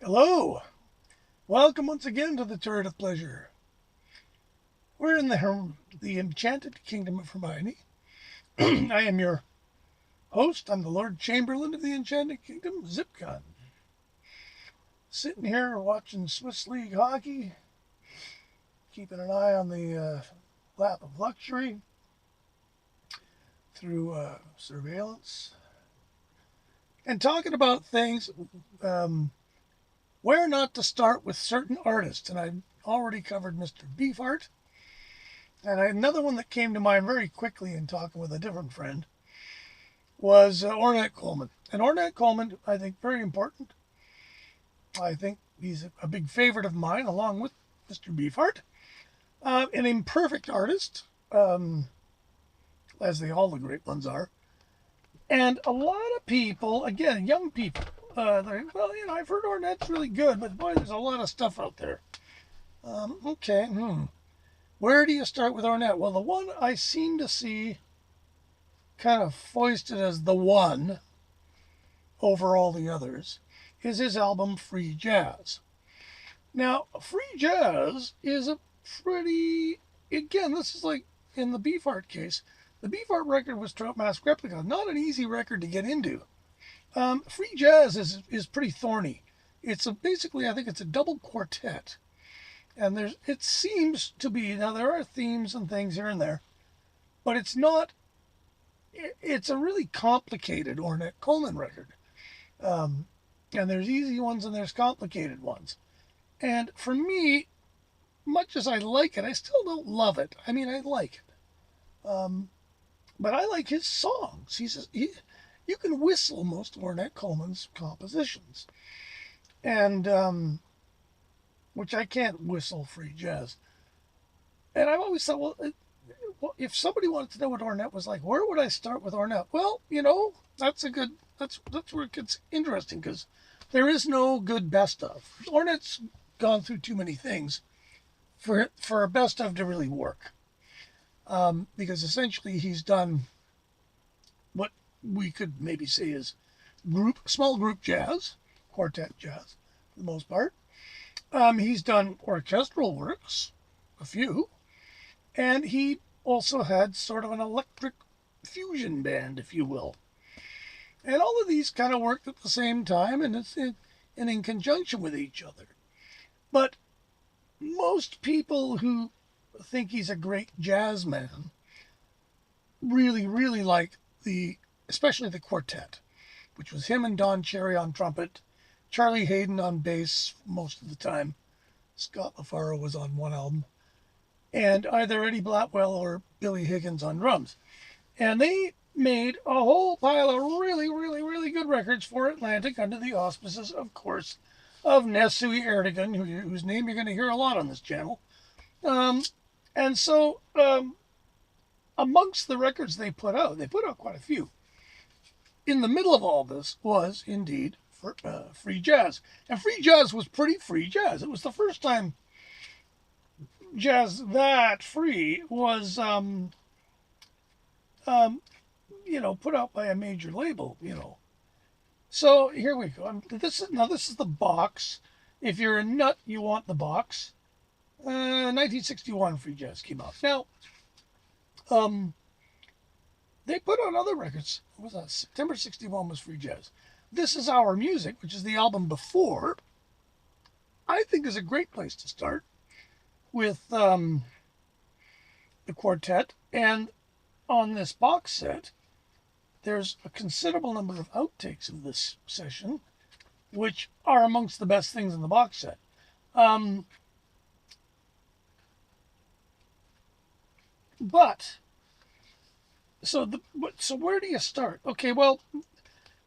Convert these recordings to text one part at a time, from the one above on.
Hello, welcome once again to the Turret of Pleasure. We're in the enchanted kingdom of Hermione. I am your host. I'm the Lord Chamberlain of the Enchanted Kingdom, Zipgun. Sitting here watching Swiss League hockey, keeping an eye on the lap of luxury through surveillance, and talking about things where not to start with certain artists. And I've already covered Mr. Beefheart. And another one that came to mind very quickly in talking with a different friend was Ornette Coleman. And Ornette Coleman, I think, very important. I think he's a big favorite of mine, along with Mr. Beefheart. An imperfect artist, as all the great ones are. And a lot of people, again, young people, they're like, well, I've heard Ornette's really good, but boy, there's a lot of stuff out there. Okay, Where do you start with Ornette? Well, the one I seem to see kind of foisted as the one over all the others is his album Free Jazz. Now, Free Jazz is a pretty, again, this is like in the Beefheart case. The Beefheart record was Trout Mask Replica, not an easy record to get into. Free Jazz is pretty thorny. Basically, I think it's a double quartet. And it seems to be, now there are themes and things here and there, but it's not, it's a really complicated Ornette Coleman record. And there's easy ones and there's complicated ones. And for me, much as I like it, I still don't love it. I mean, I like it. But I like his songs. You can whistle most of Ornette Coleman's compositions. And, which I can't whistle Free Jazz. And I've always thought, well, if somebody wanted to know what Ornette was like, where would I start with Ornette? Well, that's where it gets interesting, because there is no good best of. Ornette's gone through too many things for a best of to really work. Because essentially he's done what we could maybe say is small group jazz, quartet jazz, for the most part. He's done orchestral works, a few, and he also had sort of an electric fusion band, if you will. And all of these kind of worked at the same time and in conjunction with each other. But most people who think he's a great jazz man really, really like especially the quartet, which was him and Don Cherry on trumpet, Charlie Hayden on bass most of the time. Scott LaFaro was on one album. And either Eddie Blackwell or Billy Higgins on drums. And they made a whole pile of really, really, really good records for Atlantic under the auspices, of course, of Nesui Erdogan, whose name you're going to hear a lot on this channel. And so, amongst the records they put out quite a few. In the middle of all this was, indeed, Free Jazz. And Free Jazz was pretty free jazz. It was the first time jazz that free was, put out by a major label, So here we go. This is the box. If you're a nut, you want the box. 1961 Free Jazz came out. Now, they put on other records. What was that? September 61 was Free Jazz. This Is Our Music, which is the album before, I think is a great place to start with the quartet. And on this box set, there's a considerable number of outtakes of this session, which are amongst the best things in the box set. So where do you start? Okay, well,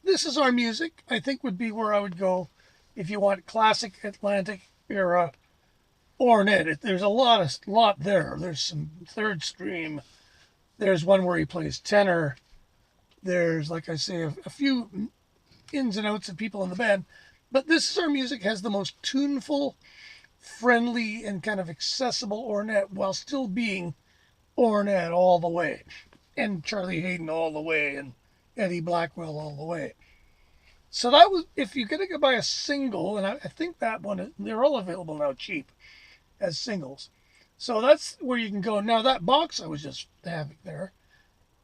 This Is Our Music, I think, would be where I would go if you want classic Atlantic era Ornette. There's a lot there. There's some third stream. There's one where he plays tenor. There's, like I say, a few ins and outs of people in the band. But This Is Our Music has the most tuneful, friendly, and kind of accessible Ornette while still being Ornette all the way. And Charlie Hayden all the way. And Eddie Blackwell all the way. So that was, if you're going to buy a single, and I think that one, they're all available now cheap as singles. So that's where you can go. Now that box I was just having there,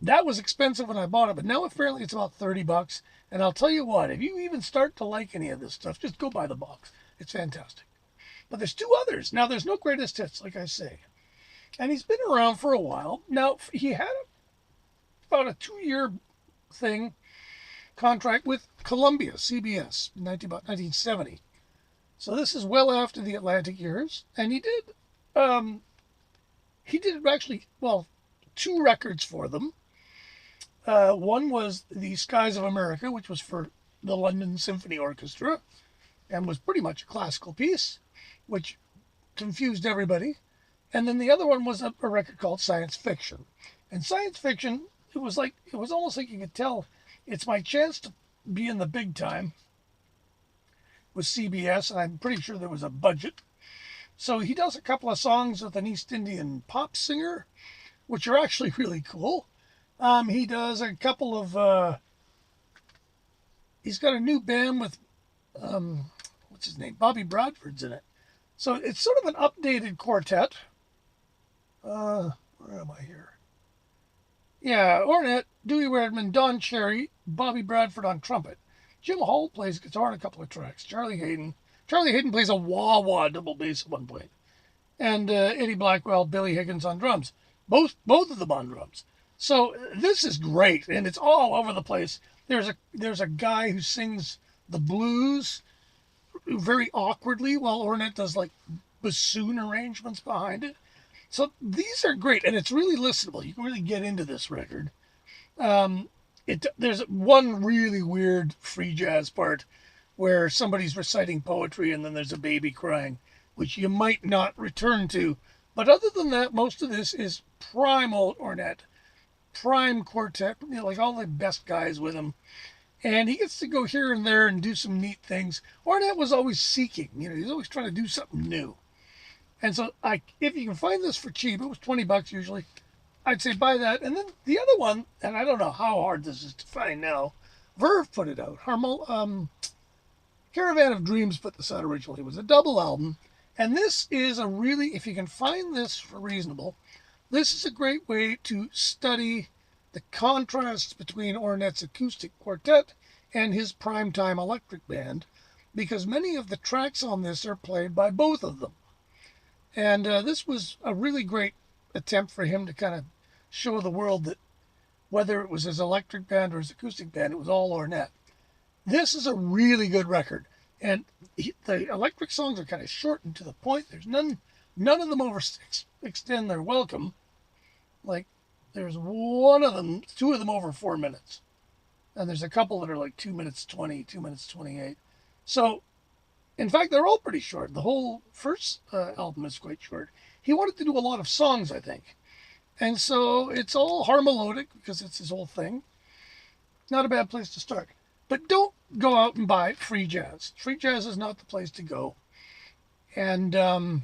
that was expensive when I bought it, but now apparently it's about $30. And I'll tell you what, if you even start to like any of this stuff, just go buy the box. It's fantastic. But there's two others. Now there's no greatest hits, like I say. And he's been around for a while. Now he had about a 2-year thing contract with Columbia, CBS, in about 1970. So this is well after the Atlantic years, and he did actually, well, 2 records for them. One was The Skies of America, which was for the London Symphony Orchestra, and was pretty much a classical piece, which confused everybody. And then the other one was a record called Science Fiction. And Science Fiction, it was almost like you could tell it's my chance to be in the big time with CBS, and I'm pretty sure there was a budget. So he does a couple of songs with an East Indian pop singer, which are actually really cool. He does a couple of, he's got a new band with, what's his name? Bobby Bradford's in it. So it's sort of an updated quartet. Where am I here? Yeah, Ornette, Dewey Redman, Don Cherry, Bobby Bradford on trumpet. Jim Hall plays guitar on a couple of tracks. Charlie Hayden plays a wah-wah double bass at one point. And Eddie Blackwell, Billy Higgins on drums. Both of them on drums. So this is great, and it's all over the place. There's a guy who sings the blues very awkwardly while Ornette does like bassoon arrangements behind it. So these are great, and it's really listenable. You can really get into this record. There's one really weird free jazz part where somebody's reciting poetry and then there's a baby crying, which you might not return to. But other than that, most of this is prime old Ornette, prime quartet, like all the best guys with him. And he gets to go here and there and do some neat things. Ornette was always seeking, he's always trying to do something new. And so if you can find this for cheap, it was $20 usually, I'd say buy that. And then the other one, and I don't know how hard this is to find now, Verve put it out. Caravan of Dreams put this out originally. It was a double album. And this is if you can find this for reasonable, this is a great way to study the contrasts between Ornette's acoustic quartet and his primetime electric band, because many of the tracks on this are played by both of them. And this was a really great attempt for him to kind of show the world that whether it was his electric band or his acoustic band, it was all Ornette. This is a really good record. And the electric songs are kind of short and to the point. There's none of them extend their welcome. Like, there's two of them over 4 minutes. And there's a couple that are like 2 minutes 20, 2 minutes 28. So, in fact, they're all pretty short. The whole first album is quite short. He wanted to do a lot of songs, I think. And so it's all harmonic because it's his whole thing. Not a bad place to start. But don't go out and buy free jazz. Free jazz is not the place to go. And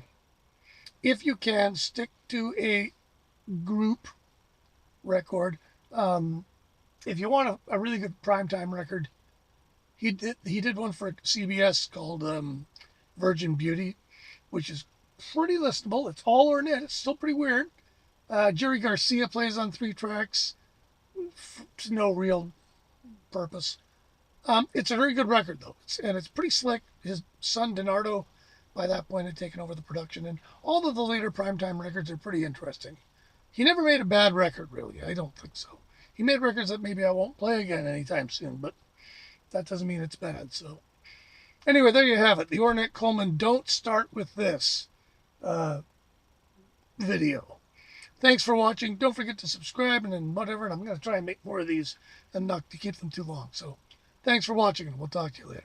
if you can, stick to a group record. If you want a really good primetime record, he did one for CBS called Virgin Beauty, which is pretty listenable. It's all Ornette. It's still pretty weird. Jerry Garcia plays on 3 tracks to no real purpose. It's a very good record, though, and it's pretty slick. His son, DiNardo, by that point, had taken over the production, and all of the later primetime records are pretty interesting. He never made a bad record, really. I don't think so. He made records that maybe I won't play again anytime soon, but that doesn't mean it's bad. So anyway, there you have it. The Ornette Coleman Don't Start With This video. Thanks for watching. Don't forget to subscribe and whatever, and I'm going to try and make more of these and not to keep them too long. So thanks for watching, and we'll talk to you later.